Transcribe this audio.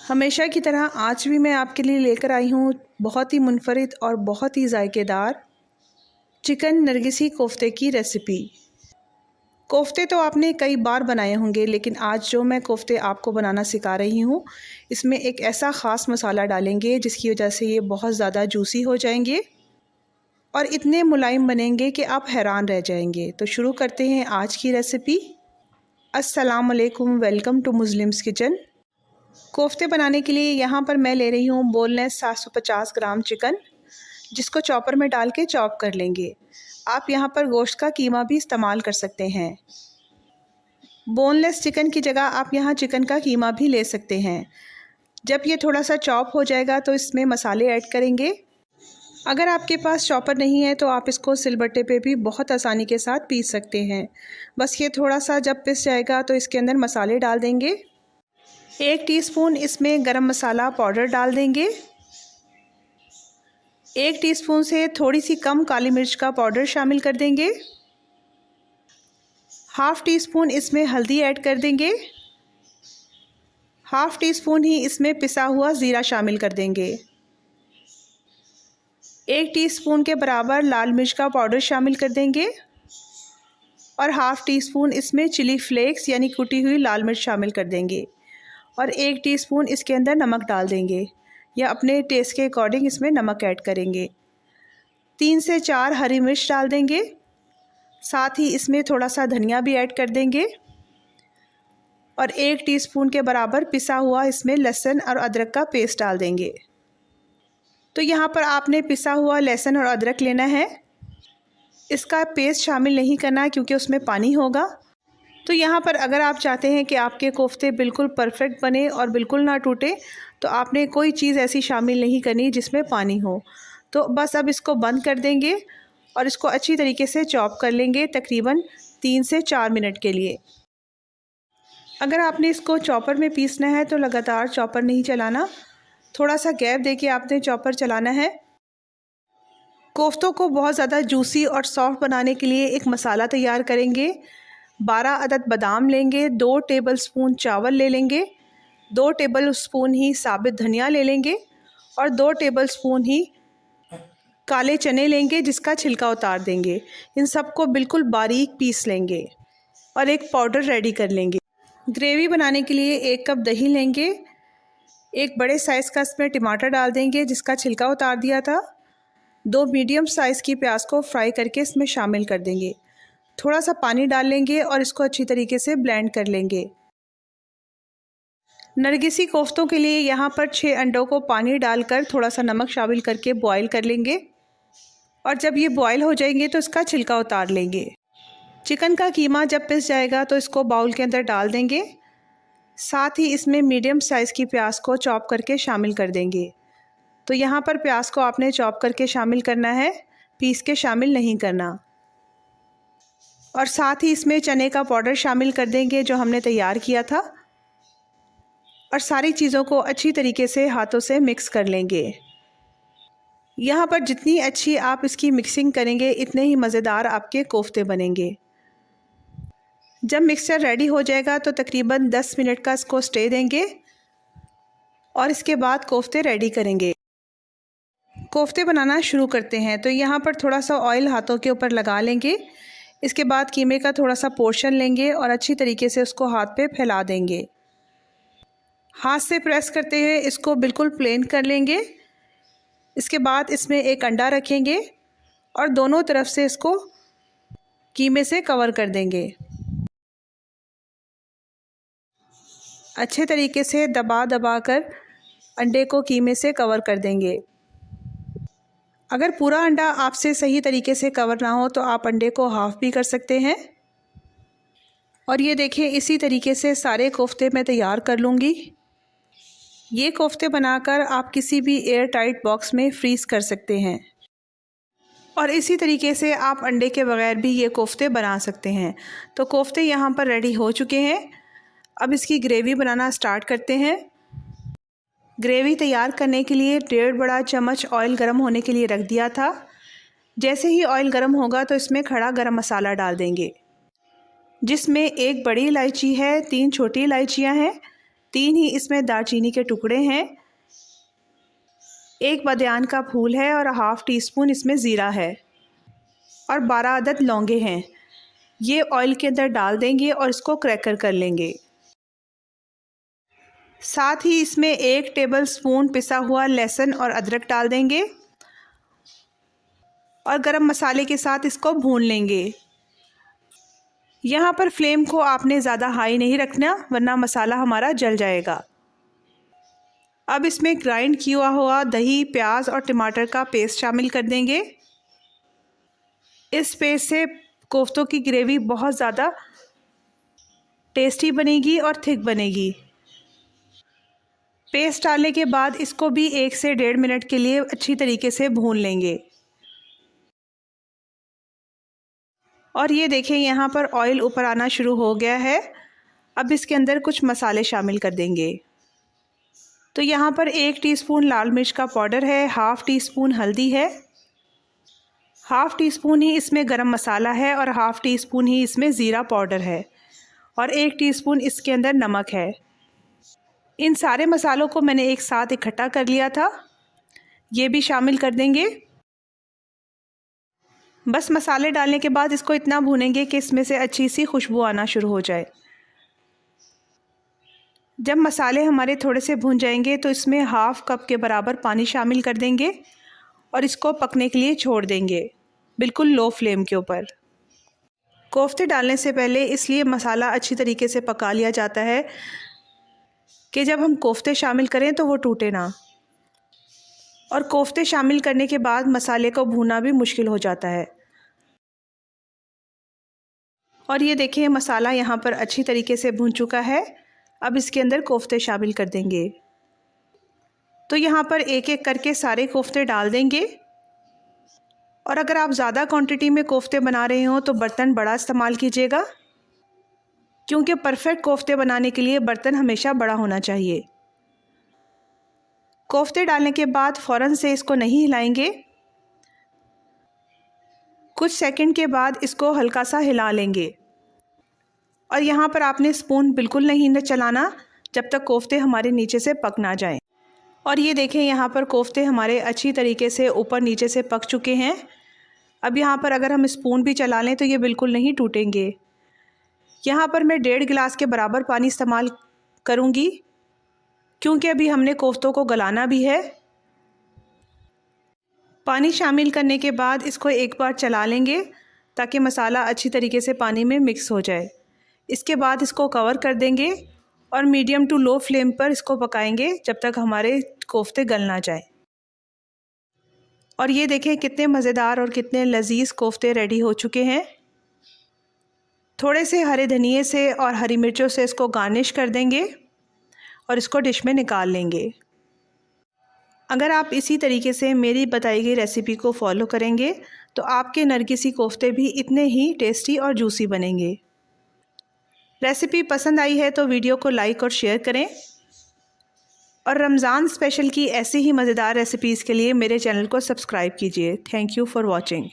हमेशा की तरह आज भी मैं आपके लिए लेकर आई हूँ बहुत ही मुनफरिद और बहुत ही जायकेदार चिकन नरगिसी कोफ्ते की रेसिपी। कोफ्ते तो आपने कई बार बनाए होंगे, लेकिन आज जो मैं कोफ्ते आपको बनाना सिखा रही हूँ इसमें एक ऐसा ख़ास मसाला डालेंगे जिसकी वजह से ये बहुत ज़्यादा जूसी हो जाएंगे और इतने मुलायम बनेंगे कि आप हैरान रह जाएंगे। तो शुरू करते हैं आज की रेसिपी। अस्सलाम वालेकुम, वेलकम टू मुस्लिम्स किचन। कोफ्ते बनाने के लिए यहाँ पर मैं ले रही हूँ बोनलेस 750 ग्राम चिकन, जिसको चॉपर में डाल के चॉप कर लेंगे। आप यहाँ पर गोश्त का कीमा भी इस्तेमाल कर सकते हैं। बोनलेस चिकन की जगह आप यहाँ चिकन का कीमा भी ले सकते हैं। जब ये थोड़ा सा चॉप हो जाएगा तो इसमें मसाले ऐड करेंगे। अगर आपके पास चॉपर नहीं है तो आप इसको सिलबट्टे पे भी बहुत आसानी के साथ पीस सकते हैं। बस ये थोड़ा सा जब पिस जाएगा तो इसके अंदर मसाले डाल देंगे। 1 टीस्पून इसमें गरम मसाला पाउडर डाल देंगे। 1 टीस्पून से थोड़ी सी कम काली मिर्च का पाउडर शामिल कर देंगे। हाफ़ टीस्पून इसमें हल्दी ऐड कर देंगे। हाफ़ टीस्पून ही इसमें पिसा हुआ ज़ीरा शामिल कर देंगे। 1 टीस्पून के बराबर लाल मिर्च का पाउडर शामिल कर देंगे और हाफ़ टीस्पून इसमें चिली फ्लेक्स यानी कुटी हुई लाल मिर्च शामिल कर देंगे और 1 टीस्पून इसके अंदर नमक डाल देंगे या अपने टेस्ट के अकॉर्डिंग इसमें नमक ऐड करेंगे। 3 से 4 हरी मिर्च डाल देंगे। साथ ही इसमें थोड़ा सा धनिया भी ऐड कर देंगे और 1 टीस्पून के बराबर पिसा हुआ इसमें लहसुन और अदरक का पेस्ट डाल देंगे। तो यहाँ पर आपने पिसा हुआ लहसुन और अदरक लेना है। इसका पेस्ट शामिल नहीं करना क्योंकि उसमें पानी होगा। तो यहाँ पर अगर आप चाहते हैं कि आपके कोफ्ते बिल्कुल परफेक्ट बने और बिल्कुल ना टूटे तो आपने कोई चीज़ ऐसी शामिल नहीं करनी जिसमें पानी हो। तो बस अब इसको बंद कर देंगे और इसको अच्छी तरीके से चॉप कर लेंगे तकरीबन 3 से 4 मिनट के लिए। अगर आपने इसको चॉपर में पीसना है तो लगातार चॉपर नहीं चलाना, थोड़ा सा गैप देके आपने चॉपर चलाना है। कोफ्तों को बहुत ज़्यादा जूसी और सॉफ्ट बनाने के लिए एक मसाला तैयार करेंगे। 12 अदद बादाम लेंगे, 2 टेबलस्पून चावल ले लेंगे, 2 टेबलस्पून ही साबित धनिया ले लेंगे और 2 टेबलस्पून ही काले चने लेंगे जिसका छिलका उतार देंगे। इन सबको बिल्कुल बारीक पीस लेंगे और एक पाउडर रेडी कर लेंगे। ग्रेवी बनाने के लिए 1 कप दही लेंगे। एक बड़े साइज़ का इसमें टमाटर डाल देंगे जिसका छिलका उतार दिया था। 2 मीडियम साइज़ की प्याज को फ्राई करके इसमें शामिल कर देंगे। थोड़ा सा पानी डाल लेंगे और इसको अच्छी तरीके से ब्लेंड कर लेंगे। नरगिसी कोफ्तों के लिए यहाँ पर 6 अंडों को पानी डालकर थोड़ा सा नमक शामिल करके बॉईल कर लेंगे और जब ये बॉईल हो जाएंगे तो इसका छिलका उतार लेंगे। चिकन का कीमा जब पिस जाएगा तो इसको बाउल के अंदर डाल देंगे। साथ ही इसमें मीडियम साइज़ की प्याज को चॉप करके शामिल कर देंगे। तो यहाँ पर प्याज को आपने चॉप करके शामिल करना है, पीस के शामिल नहीं करना। और साथ ही इसमें चने का पाउडर शामिल कर देंगे जो हमने तैयार किया था और सारी चीज़ों को अच्छी तरीके से हाथों से मिक्स कर लेंगे। यहाँ पर जितनी अच्छी आप इसकी मिक्सिंग करेंगे इतने ही मज़ेदार आपके कोफ्ते बनेंगे। जब मिक्सचर रेडी हो जाएगा तो तकरीबन 10 मिनट का इसको स्टे देंगे और इसके बाद कोफ्ते रेडी करेंगे। कोफ्ते बनाना शुरू करते हैं। तो यहाँ पर थोड़ा सा ऑयल हाथों के ऊपर लगा लेंगे। इसके बाद कीमे का थोड़ा सा पोर्शन लेंगे और अच्छी तरीके से उसको हाथ पे फैला देंगे। हाथ से प्रेस करते हुए इसको बिल्कुल प्लेन कर लेंगे। इसके बाद इसमें एक अंडा रखेंगे और दोनों तरफ से इसको कीमे से कवर कर देंगे। अच्छे तरीके से दबा दबा कर अंडे को कीमे से कवर कर देंगे। अगर पूरा अंडा आपसे सही तरीके से कवर ना हो तो आप अंडे को हाफ़ भी कर सकते हैं। और ये देखिए, इसी तरीके से सारे कोफ्ते मैं तैयार कर लूँगी। ये कोफ्ते बनाकर आप किसी भी एयर टाइट बॉक्स में फ्रीज़ कर सकते हैं और इसी तरीके से आप अंडे के बगैर भी ये कोफ्ते बना सकते हैं। तो कोफ्ते यहाँ पर रेडी हो चुके हैं। अब इसकी ग्रेवी बनाना स्टार्ट करते हैं। ग्रेवी तैयार करने के लिए 1.5 बड़ा चम्मच ऑयल गर्म होने के लिए रख दिया था। जैसे ही ऑयल गर्म होगा तो इसमें खड़ा गरम मसाला डाल देंगे, जिसमें 1 बड़ी इलायची है, 3 छोटी इलायचियाँ हैं, 3 ही इसमें दालचीनी के टुकड़े हैं, 1 बदियान का फूल है और हाफ़ टी स्पून इसमें ज़ीरा है और 12 अदद लौंगे हैं। ये ऑयल के अंदर डाल देंगे और इसको क्रैकर कर लेंगे। साथ ही इसमें 1 टेबलस्पून पिसा हुआ लहसुन और अदरक डाल देंगे और गरम मसाले के साथ इसको भून लेंगे। यहाँ पर फ्लेम को आपने ज़्यादा हाई नहीं रखना, वरना मसाला हमारा जल जाएगा। अब इसमें ग्राइंड किया हुआ दही, प्याज और टमाटर का पेस्ट शामिल कर देंगे। इस पेस्ट से कोफ्तों की ग्रेवी बहुत ज़्यादा टेस्टी बनेगी और थिक बनेगी। पेस्ट डालने के बाद इसको भी 1 से 1.5 मिनट के लिए अच्छी तरीके से भून लेंगे। और ये देखें, यहाँ पर ऑयल ऊपर आना शुरू हो गया है। अब इसके अंदर कुछ मसाले शामिल कर देंगे। तो यहाँ पर 1 टीस्पून लाल मिर्च का पाउडर है, हाफ़ टी स्पून हल्दी है, हाफ़ टी स्पून ही इसमें गरम मसाला है और हाफ़ टी स्पून ही इसमें ज़ीरा पाउडर है और 1 टीस्पून इसके अंदर नमक है। इन सारे मसालों को मैंने एक साथ इकट्ठा कर लिया था, ये भी शामिल कर देंगे। बस मसाले डालने के बाद इसको इतना भूनेंगे कि इसमें से अच्छी सी खुशबू आना शुरू हो जाए। जब मसाले हमारे थोड़े से भून जाएंगे तो इसमें हाफ़ कप के बराबर पानी शामिल कर देंगे और इसको पकने के लिए छोड़ देंगे, बिल्कुल लो फ्लेम के ऊपर। कोफ्ते डालने से पहले इसलिए मसाला अच्छी तरीके से पका लिया जाता है कि जब हम कोफ्ते शामिल करें तो वो टूटे ना। और कोफ्ते शामिल करने के बाद मसाले को भूनना भी मुश्किल हो जाता है। और ये देखिए, मसाला यहाँ पर अच्छी तरीके से भून चुका है। अब इसके अंदर कोफ्ते शामिल कर देंगे। तो यहाँ पर एक एक करके सारे कोफ्ते डाल देंगे। और अगर आप ज़्यादा क्वांटिटी में कोफ्ते बना रहे हो तो बर्तन बड़ा इस्तेमाल कीजिएगा, क्योंकि परफेक्ट कोफ्ते बनाने के लिए बर्तन हमेशा बड़ा होना चाहिए। कोफ्ते डालने के बाद फ़ौरन से इसको नहीं हिलाएंगे, कुछ सेकंड के बाद इसको हल्का सा हिला लेंगे। और यहाँ पर आपने स्पून बिल्कुल नहीं चलाना जब तक कोफ्ते हमारे नीचे से पक ना जाएं। और ये देखें, यहाँ पर कोफ्ते हमारे अच्छी तरीके से ऊपर नीचे से पक चुके हैं। अब यहाँ पर अगर हम स्पून भी चला लें तो ये बिल्कुल नहीं टूटेंगे। यहाँ पर मैं 1.5 गिलास के बराबर पानी इस्तेमाल करूँगी, क्योंकि अभी हमने कोफ्तों को गलाना भी है। पानी शामिल करने के बाद इसको एक बार चला लेंगे ताकि मसाला अच्छी तरीके से पानी में मिक्स हो जाए। इसके बाद इसको कवर कर देंगे और मीडियम टू लो फ्लेम पर इसको पकाएंगे जब तक हमारे कोफ्ते गल ना जाए। और ये देखें, कितने मज़ेदार और कितने लजीज कोफ्ते रेडी हो चुके हैं। थोड़े से हरे धनिए से और हरी मिर्चों से इसको गार्निश कर देंगे और इसको डिश में निकाल लेंगे। अगर आप इसी तरीके से मेरी बताई गई रेसिपी को फॉलो करेंगे तो आपके नरगिसी कोफ्ते भी इतने ही टेस्टी और जूसी बनेंगे। रेसिपी पसंद आई है तो वीडियो को लाइक और शेयर करें। और रमज़ान स्पेशल की ऐसी ही मज़ेदार रेसिपीज़ के लिए मेरे चैनल को सब्सक्राइब कीजिए। Thank you for watching.